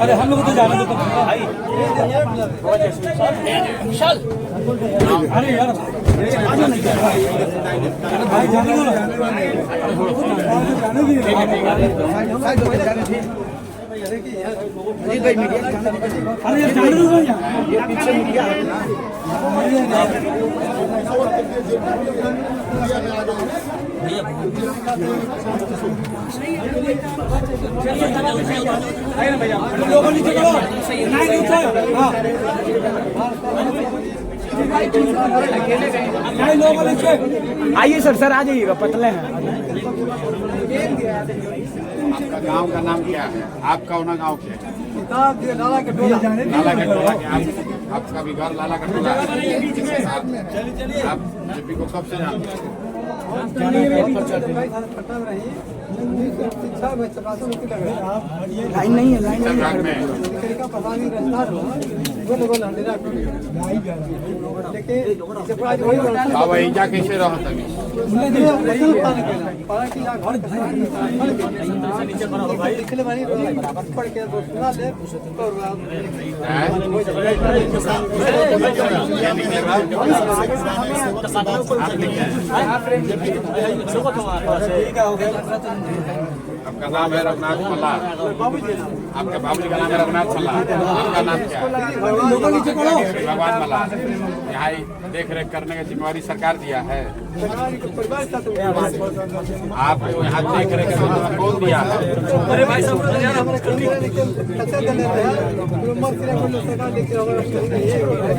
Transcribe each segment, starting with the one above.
अरे हम लोग तो जाने दो भाई। विशाल अरे यार भाई जाने दो अरे जाने दो ये पीछे मीडिया लोगों नीचे करो नहीं नीचे नहीं लोगों नीचे आइए सर आ जाइएगा पतले हैं। आपका गांव का नाम क्या है? आपका होना गांव क्या है? लाला के टोला आपका भी घर लाला का टोला है। आप जेपी को कब से जानते हैं? लाइन नहीं है लाइन बाबा ईजा कैसे रहा था? आपका नाम है रघुनाथ मल्लार। आपके बाबूजी का नाम है रघुनाथ मल्लार। आपका नाम क्या है? भगवान मल्लार। यहाँ देख रेख करने की जिम्मेवारी सरकार दिया है। आप यहाँ देख रेख कौन दिया है?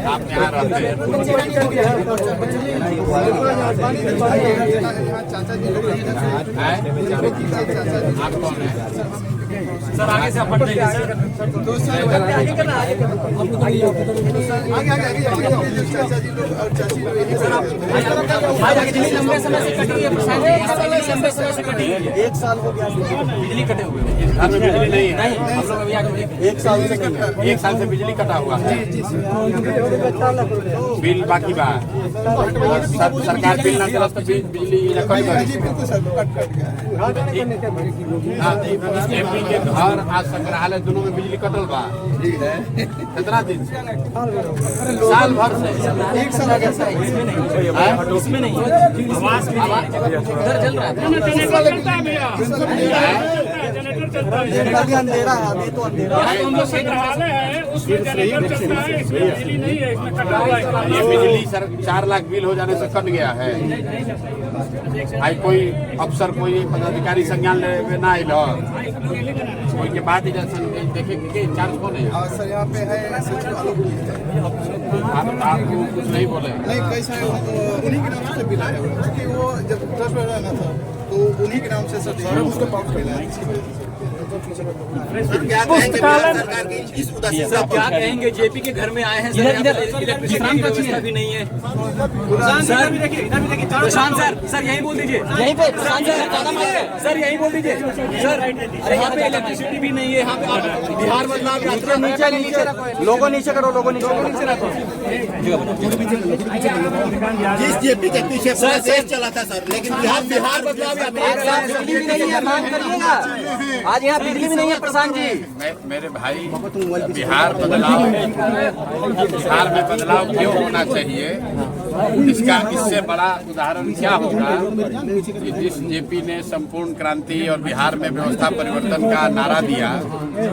आप यहाँ रहते हैं? आप कौन है सर? आगे से आप हट जाइए सर। लंबे समय से कटी है लंबे समय से कटी है। 1 साल हो गया बिजली कटे हुए। घर में बिजली नहीं है? हम लोग अभी 1 साल से 1 साल से बिजली कटा हुआ है। बिल बाकी बा सरकार बिल ना दिला तो बिजली एमपी के घर आज संग्रहालय दोनों में बिजली कटल बा। कितना दिन से? साल भर से। 1 साल इसमें नहीं आवाज इधर चल रहा है। अंधेरा है अभी तो अंधेरा संग्रहालय है उसमें जनरेटर चल रहा है, इसमें बिजली नहीं है, इसमें कटा हुआ है। ये बिजली सर 4 लाख बिल हो जाने से कट गया है। आई कोई अफसर कोई पदाधिकारी संज्ञान ले ना आइल कोई के बाद देखे के चार्ज कौन है? सर यहाँ पे है आप कुछ नहीं बोले? नहीं कैसा है उन्हीं के नाम से बिल आया हुआ क्योंकि वो जब ट्रस्ट में रहना था तो उन्हीं के नाम से सर उसको पाउच मिला है। क्या कहेंगे? जेपी के घर में आए हैं सर, इलेक्ट्रिसिटी व्यवस्था भी नहीं है। प्रशांत सर यही बोल दीजिए, यहीं पे सर यही बोल दीजिए सर। अरे यहाँ पे इलेक्ट्रिसिटी भी नहीं है। यहाँ पे बिहार बदलाव यात्रा नीचे लोगों नीचे करो, लोगों नीचे रखो। जिस जेपी के पीछे पूरा देश चला था सर, लेकिन बिहार बदलाव यात्रा बिजली भी नहीं है, मांग करिएगा। आज यहाँ बिजली भी नहीं है प्रशांत जी। मेरे भाई बिहार में बदलाव क्यों होना चाहिए? इससे बड़ा उदाहरण क्या होगा कि जिस जेपी ने संपूर्ण क्रांति और बिहार में व्यवस्था परिवर्तन का नारा दिया,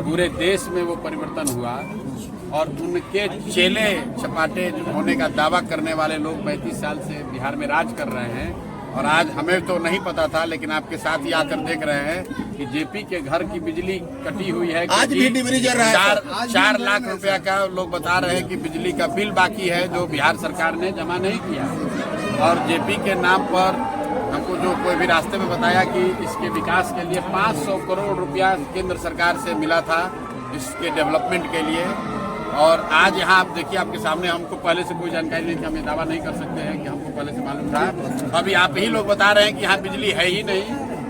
पूरे देश में वो परिवर्तन हुआ और उनके चेले चपाटे होने का दावा करने वाले लोग 35 साल से बिहार में राज कर रहे हैं। और आज हमें तो नहीं पता था, लेकिन आपके साथ ही आकर देख रहे हैं कि जेपी के घर की बिजली कटी हुई है। आज भी डिवीजन रहा है। 4 लाख रुपया का लोग बता रहे हैं कि बिजली का बिल बाकी है जो बिहार सरकार ने जमा नहीं किया। और जेपी के नाम पर हमको जो कोई भी रास्ते में बताया कि इसके विकास के लिए 500 करोड़ रुपया केंद्र सरकार से मिला था इसके डेवलपमेंट के लिए, और आज यहाँ आप देखिए, आपके सामने हमको पहले से कोई जानकारी नहीं थी, हम ये दावा नहीं कर सकते हैं कि हमको पहले से मालूम था। अभी आप ही लोग बता रहे हैं कि यहाँ बिजली है ही नहीं,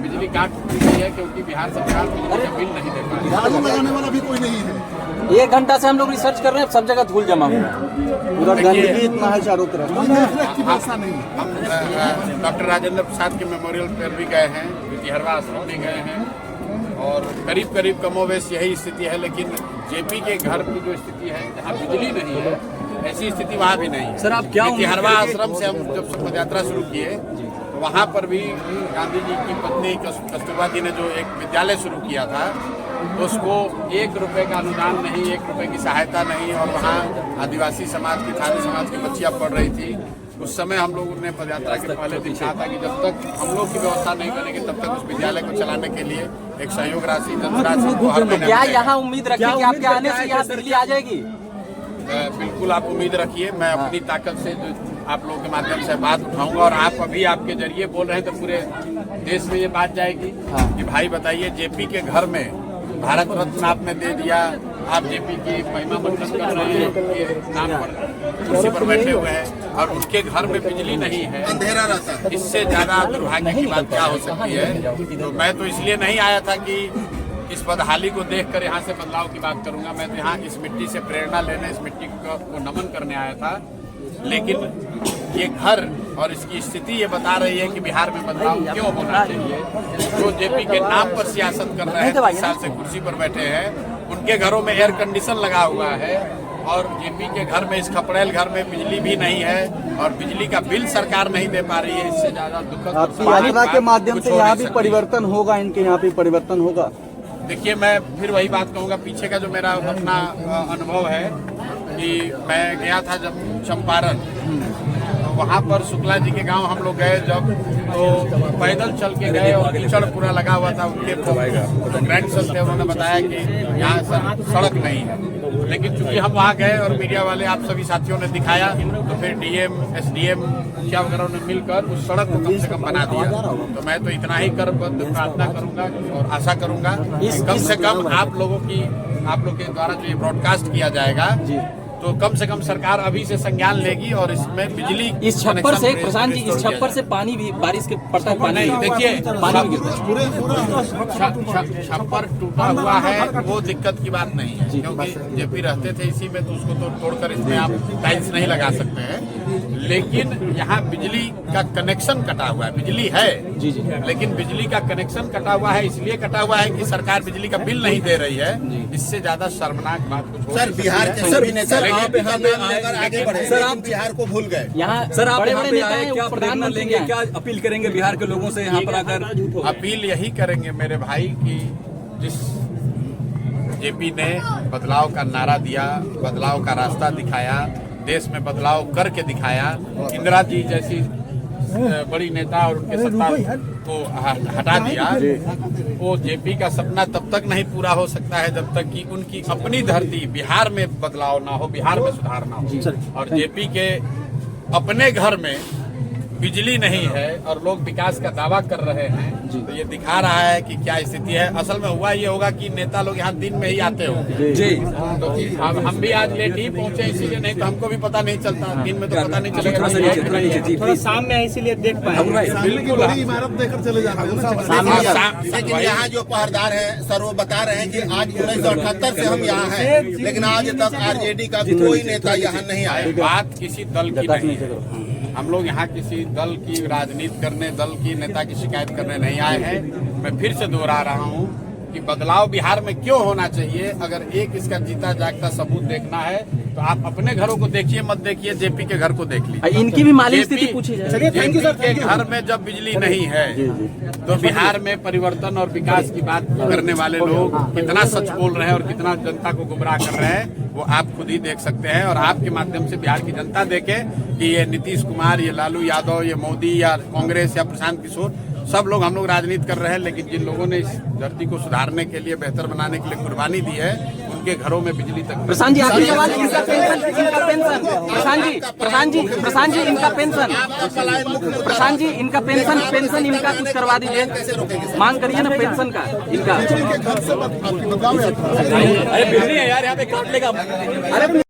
बिजली काट दी गई है क्योंकि बिहार सरकार बिजली का बिल नहीं दे पा रही है। लगाने वाला भी कोई नहीं है। 1 घंटा से हम लोग रिसर्च कर रहे हैं, सब जगह धूल जमा हुआ है, पूरा गंदगी इतना है चारों तरफ। हम डॉक्टर राजेंद्र प्रसाद के मेमोरियल पर भी गए हैं, बिटिहरवा आश्रम भी गए हैं और करीब करीब कमोवेश यही स्थिति है। लेकिन जेपी के घर की जो स्थिति है, जहाँ बिजली नहीं है, ऐसी स्थिति वहाँ भी नहीं है। सर, आप क्या बिटिहरवा आश्रम से हम जब पद यात्रा शुरू किए तो वहाँ पर भी गांधी जी की पत्नी कस्तूरबा जी ने जो एक विद्यालय शुरू किया था, उसको 1 रुपए का अनुदान नहीं, 1 रुपए की सहायता नहीं, और वहाँ आदिवासी समाज की, थारू समाज की बच्चियाँ पढ़ रही थी। उस समय हम लोगों ने पदयात्रा के पहले दिन कहा था कि जब तक हम लोग की व्यवस्था नहीं करेंगे तब तक उस विद्यालय को चलाने के लिए एक सहयोग राशि, धनराशि को हर महीने क्या यहाँ उम्मीद रखें कि आपके आने से यहाँ बिजली आ जाएगी? बिल्कुल आप उम्मीद रखिए। मैं अपनी ताकत से जो आप लोगों के माध्यम से बात उठाऊंगा, और आप अभी आपके जरिए बोल रहे हैं तो पूरे देश में ये बात जाएगी कि भाई बताइए, जेपी के घर में भारत रत्न आपने दे दिया, आप जेपी की महिमा मंडन कर रहे हैं, उनके नाम पर कुर्सी पर बैठे हुए हैं और उनके घर में बिजली नहीं है, अंधेरा रहता है। इससे ज्यादा दुर्भाग्य की बात क्या हो सकती है। तो मैं तो इसलिए नहीं आया था कि इस बदहाली को देखकर यहाँ से बदलाव की बात करूंगा। मैं तो यहाँ इस मिट्टी से प्रेरणा लेने, इस मिट्टी को नमन करने आया था। लेकिन ये घर और इसकी स्थिति ये बता रही है कि बिहार में बदलाव क्यों होना चाहिए। जो जेपी के नाम पर सियासत कर रहे हैं, 30 साल से कुर्सी पर बैठे हैं, उनके घरों में एयर कंडीशन लगा हुआ है और जेपी के घर में, इस खपड़ेल घर में बिजली भी नहीं है और बिजली का बिल सरकार नहीं दे पा रही है। इससे ज्यादा दुखद आपकी यात्रा के माध्यम से यहाँ भी परिवर्तन होगा, इनके यहाँ भी परिवर्तन होगा। देखिए, मैं फिर वही बात कहूँगा, पीछे का जो मेरा अपना अनुभव है कि मैं गया था जब चंपारण, तो वहाँ पर शुक्ला जी के गांव हम लोग गए जब, तो पैदल चल के गए और कीचड़ पूरा लगा हुआ था। उनके ग्रैंड सन थे, उन्होंने बताया कि यहाँ सड़क नहीं है। लेकिन चूंकि हम वहाँ गए और मीडिया वाले, आप सभी साथियों ने दिखाया, तो फिर डीएम, एसडीएम क्या वगैरह ने मिलकर उस सड़क को कम से कम बना दिया। तो मैं तो इतना ही प्रार्थना करूंगा और आशा करूंगा कि कम से कम आप लोग के द्वारा जो ये ब्रॉडकास्ट किया जाएगा, तो कम से कम सरकार अभी से संज्ञान लेगी और इसमें बिजली, इस छप्पर से, प्रशांत जी, इस छप्पर से पानी भी, बारिश के पड़ता है पानी, देखिए पानी भी गिरता है। छप्पर टूटा हुआ है, वो दिक्कत की बात नहीं है, क्योंकि जेपी रहते थे इसी में, तो उसको तो तोड़कर इसमें आप टाइल्स नहीं लगा सकते हैं। लेकिन यहाँ बिजली का कनेक्शन कटा हुआ है, बिजली है जी जी, लेकिन बिजली का कनेक्शन कटा हुआ है, इसलिए कटा हुआ है कि सरकार बिजली का बिल नहीं दे रही है। इससे ज्यादा शर्मनाक बात कुछ हो सर, बिहार के सभी नेता आप यहाँ पे आगे बढ़े, सर, आप बिहार को भूल गए। यहाँ सर, आप बड़े बड़े नेता हैं, क्या प्रेरणा लेंगे, क्या अपील करेंगे बिहार के लोगों से यहाँ पर आकर? अपील यही करेंगे मेरे भाई कि जिस जेपी ने बदलाव का नारा दिया, बदलाव का रास्ता दिखाया, देश में बदलाव करके दिखाया, इंदिरा जी जैसी बड़ी नेता और उनके सत्ता को हटा दिया, वो जेपी का सपना तब तक नहीं पूरा हो सकता है जब तक कि उनकी अपनी धरती बिहार में बदलाव ना हो, बिहार में सुधार ना हो। और जेपी के अपने घर में बिजली नहीं है और लोग विकास का दावा कर रहे हैं, तो ये दिखा रहा है कि क्या स्थिति है। असल में हुआ ये होगा कि नेता लोग यहाँ दिन में ही आते होंगे जी, तो हम भी आज लेट ही पहुंचे, इसीलिए, नहीं तो हमको भी पता नहीं चलता, दिन में तो पता नहीं चलेगा, थोड़ा शाम में इसीलिए देख पाए। बिल्कुल इमारत देकर चले जाते। लेकिन यहाँ जो पहरेदार है सर, वो बता रहे हैं कि आज 1978 से हम यहाँ हैं, लेकिन आज तक आरजेडी का कोई नेता यहाँ नहीं आया। बात किसी दल की नहीं है, हम लोग यहाँ किसी दल की राजनीति करने, दल की नेता की शिकायत करने नहीं आए हैं। मैं फिर से दोहरा रहा हूँ कि बदलाव बिहार में क्यों होना चाहिए। अगर एक इसका जीता जागता सबूत देखना है तो आप अपने घरों को देखिए, मत देखिए जेपी के घर को देख लीजिए। इनकी भी माली स्थिति पूछी जाए। जेपी के घर में जब बिजली नहीं है तो बिहार में परिवर्तन और विकास की बात करने वाले लोग कितना सच बोल रहे हैं और कितना जनता को गुमराह कर रहे हैं, वो आप खुद ही देख सकते हैं। और आपके माध्यम से बिहार की जनता देखे कि ये नीतीश कुमार, ये लालू यादव, ये मोदी या कांग्रेस या प्रशांत किशोर, सब लोग, हम लोग राजनीति कर रहे हैं, लेकिन जिन लोगों ने इस धरती को सुधारने के लिए, बेहतर बनाने के लिए कुर्बानी दी है, उनके घरों में बिजली तक। प्रशांत जी आखिरी सवाल, इनका पेंशन प्रशांत जी इनका पेंशन, प्रशांत जी इनका पेंशन इनका कुछ करवा दीजिए, मांग करिए ना पेंशन का इनका। अरे बिजली है यार यहाँ पे काट लेगा। अरे